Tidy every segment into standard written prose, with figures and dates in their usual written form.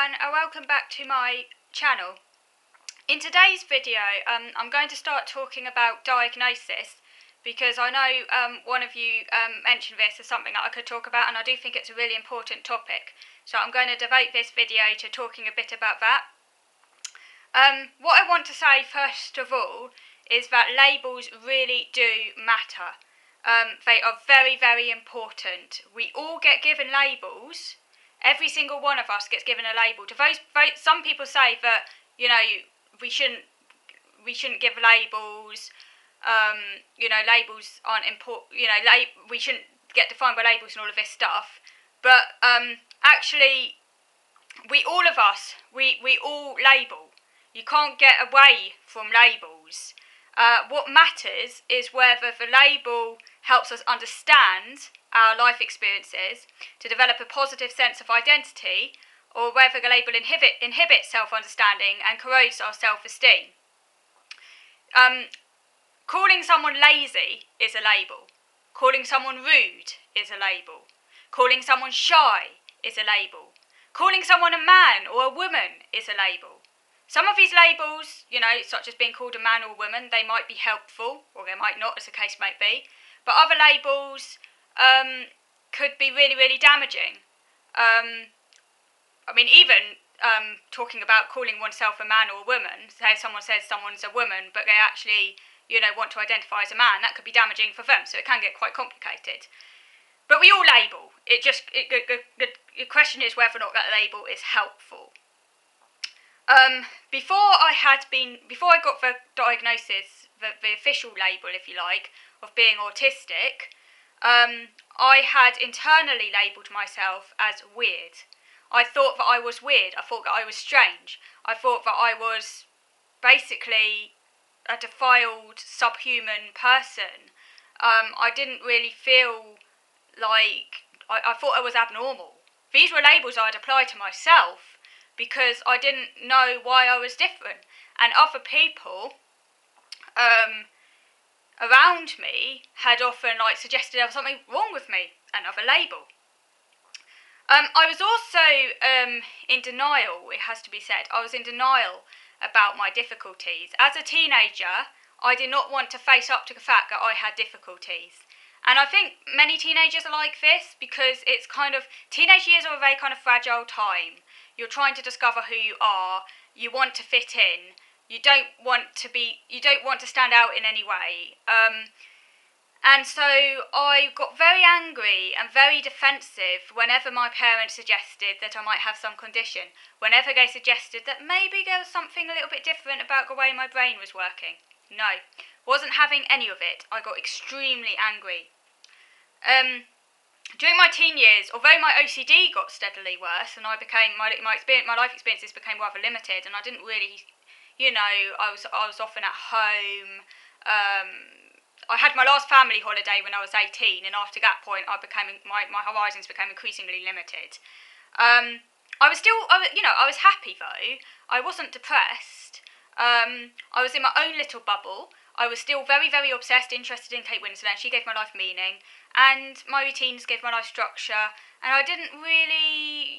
everyone, and welcome back to my channel. In today's video, I'm going to start talking about diagnosis because I know one of you mentioned this as something that I could talk about, and I do think it's a really important topic. So I'm going to devote this video to talking a bit about that. What I want to say first of all is that labels really do matter. They are very, very important. We all get given labels. Every single one of us gets given a label. Some people say that we shouldn't give labels. Labels aren't important. We shouldn't get defined by labels and all of this stuff. But actually, we all label. You can't get away from labels. What matters is whether the label helps us understand our life experiences to develop a positive sense of identity, or whether the label inhibits self-understanding and corrodes our self-esteem. Calling someone lazy is a label. Calling someone rude is a label. Calling someone shy is a label. Calling someone a man or a woman is a label. Some of these labels, such as being called a man or a woman, they might be helpful, or they might not, as the case might be. But other labels could be really, really damaging. Even talking about calling oneself a man or a woman, say if someone says someone's a woman, but they actually, want to identify as a man, that could be damaging for them, so it can get quite complicated. But we all label. The question is whether or not that label is helpful. Before I got the diagnosis, the official label, if you like, of being autistic, I had internally labelled myself as weird. I thought that I was weird. I thought that I was strange. I thought that I was basically a defiled, subhuman person. I didn't really feel like... I thought I was abnormal. These were labels I'd applied to myself because I didn't know why I was different. And other people around me had often suggested there was something wrong with me, another label. I was also in denial, it has to be said. I was in denial about my difficulties. As a teenager, I did not want to face up to the fact that I had difficulties. And I think many teenagers are like this because it's teenage years are a very kind of fragile time. You're trying to discover who you are. You want to fit in. You don't want to stand out in any way. And so I got very angry and very defensive whenever my parents suggested that I might have some condition. Whenever they suggested that maybe there was something a little bit different about the way my brain was working. No, wasn't having any of it. I got extremely angry. During my teen years, although my OCD got steadily worse, and my life experiences became rather limited, and I didn't really, I was often at home. I had my last family holiday when I was 18, and after that point, my horizons became increasingly limited. I was happy though. I wasn't depressed. I was in my own little bubble. I was still very, very obsessed, interested in Kate Winslet, and she gave my life meaning, and my routines gave my life structure, and it didn't really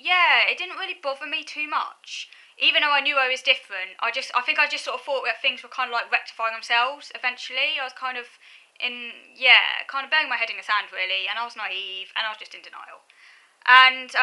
bother me too much. Even though I knew I was different, I think I just sort of thought that things were kind of rectifying themselves eventually. I was kind of burying my head in the sand really, and I was naive, and I was just in denial. And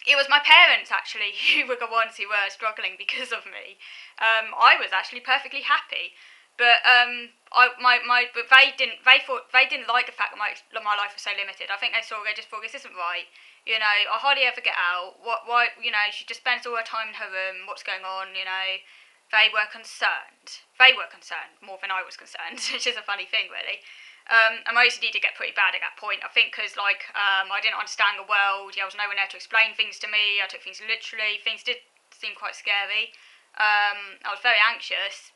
it was my parents actually who were the ones who were struggling because of me. I was actually perfectly happy. But they didn't like the fact that my life was so limited. I think they just thought this isn't right. I hardly ever get out. Why? She just spends all her time in her room. What's going on? They were concerned. They were concerned more than I was concerned, which is a funny thing, really. And my OCD did get pretty bad at that point. I think because I didn't understand the world. There was no one there to explain things to me. I took things literally. Things did seem quite scary. I was very anxious.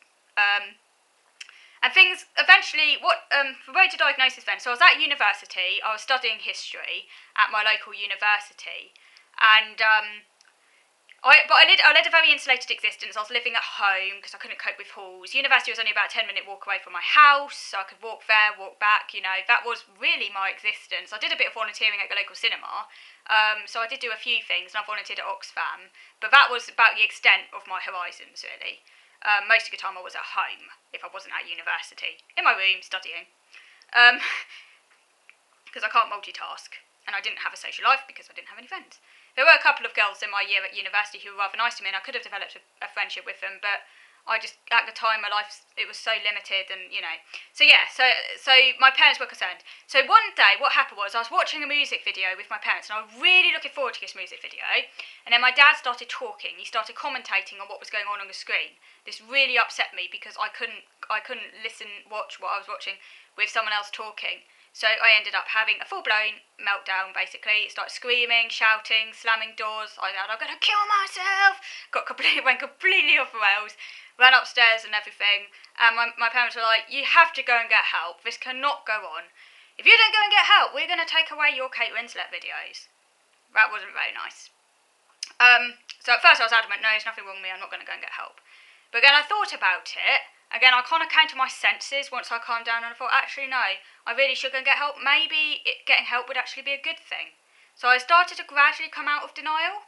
And things eventually, the road to diagnosis then. So I was at university, I was studying history at my local university, and I led a very insulated existence. I was living at home because I couldn't cope with halls. University was only about a 10-minute walk away from my house, so I could walk there, walk back. That was really my existence. I did a bit of volunteering at the local cinema, so I did do a few things, and I volunteered at Oxfam. But that was about the extent of my horizons, really. Most of the time I was at home, if I wasn't at university, in my room studying, because I can't multitask, and I didn't have a social life because I didn't have any friends. There were a couple of girls in my year at university who were rather nice to me, and I could have developed a friendship with them, but I just, at the time, my life, it was so limited, and, So my parents were concerned. So one day, what happened was, I was watching a music video with my parents, and I was really looking forward to this music video, and then my dad started talking. He started commentating on what was going on the screen. This really upset me, because I couldn't watch what I was watching with someone else talking. So I ended up having a full-blown meltdown, basically. Started screaming, shouting, slamming doors. I thought, I'm going to kill myself! Went completely off the rails. Ran upstairs and everything. And my parents were like, you have to go and get help. This cannot go on. If you don't go and get help, we're going to take away your Kate Winslet videos. That wasn't very nice. So at first I was adamant, no, there's nothing wrong with me, I'm not going to go and get help. But then I thought about it. Again, I kind of came to my senses once I calmed down, and I thought, actually, no, I really should go and get help. Maybe getting help would actually be a good thing. So I started to gradually come out of denial.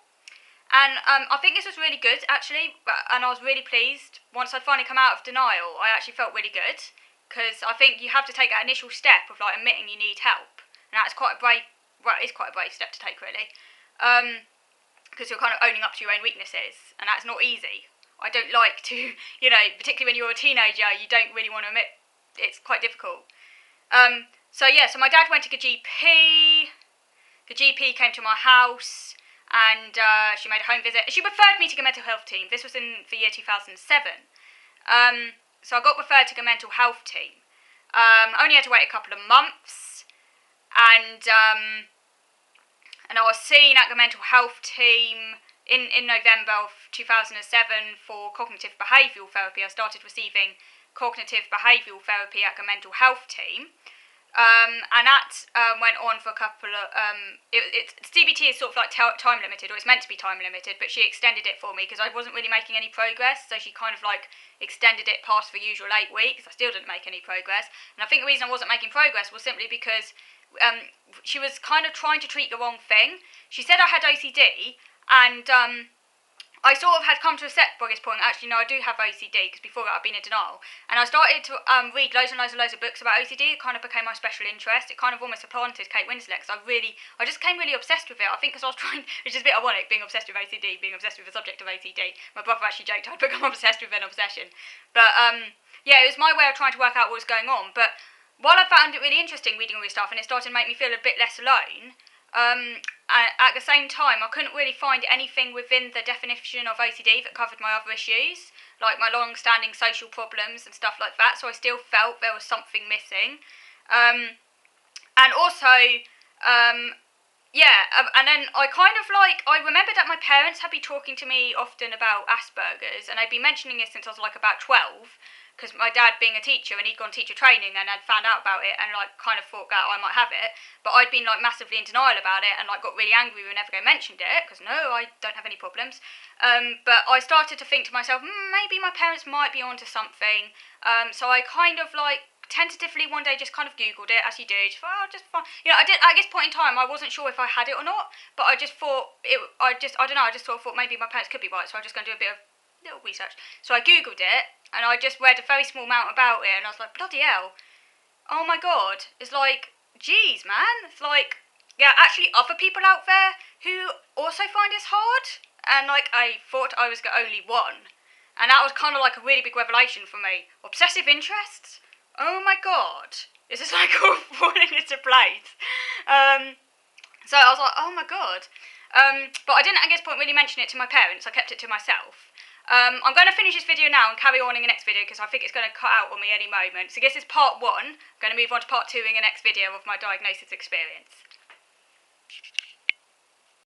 And I think this was really good, actually, and I was really pleased. Once I'd finally come out of denial, I actually felt really good, because I think you have to take that initial step of, admitting you need help. And that's quite a brave, it is quite a brave step to take, really. Because you're kind of owning up to your own weaknesses, and that's not easy. I don't like to, particularly when you're a teenager, you don't really want to admit it's quite difficult. So my dad went to the GP. The GP came to my house, and she made a home visit. She referred me to the mental health team. This was in the year 2007. So I got referred to the mental health team. I only had to wait a couple of months, and I was seen at the mental health team in November of 2007 for cognitive behavioural therapy. I started receiving cognitive behavioural therapy at the mental health team, and that went on for a couple of... CBT is sort of like time limited, or it's meant to be time limited, but she extended it for me because I wasn't really making any progress, so she kind of extended it past the usual 8 weeks. I still didn't make any progress, and I think the reason I wasn't making progress was simply because she was kind of trying to treat the wrong thing. She said I had OCD, and I sort of had come to accept by this point, actually, no, I do have OCD, because before that I'd been in denial. And I started to read loads and loads and loads of books about OCD. It kind of became my special interest. It kind of almost supplanted Kate Winslet, because I just became really obsessed with it. I think because I was trying, which is a bit ironic, being obsessed with OCD, being obsessed with the subject of OCD. My brother actually joked I'd become obsessed with an obsession. But, it was my way of trying to work out what was going on. But while I found it really interesting reading all this stuff, and it started to make me feel a bit less alone, at the same time, I couldn't really find anything within the definition of OCD that covered my other issues, like my long-standing social problems and stuff like that, so I still felt there was something missing. And also, and then I kind of I remembered that my parents had been talking to me often about Asperger's, and they'd been mentioning it since I was about 12, because my dad being a teacher, and he'd gone teacher training, and I'd found out about it, and kind of thought that I might have it, but I'd been massively in denial about it, and got really angry whenever they mentioned it, because no, I don't have any problems. But I started to think to myself, maybe my parents might be onto something. So I kind of tentatively one day just kind of googled it, as you do. Just thought, just fine. I did at this point in time. I wasn't sure if I had it or not, but I just thought I don't know. I just sort of thought maybe my parents could be right, so I'm just going to do a bit of little research. So I googled it, and I just read a very small amount about it, and I was like, bloody hell, oh my god, it's geez, man, it's actually other people out there who also find this hard, and I thought I was the only one, and that was kind of a really big revelation for me. Obsessive interests, oh my god, this is all falling into place. So I was like, oh my god, but I didn't at this point really mention it to my parents. I kept it to myself. I'm going to finish this video now and carry on in the next video, because I think it's going to cut out on me any moment. So this is part 1. I'm going to move on to part 2 in the next video of my diagnosis experience.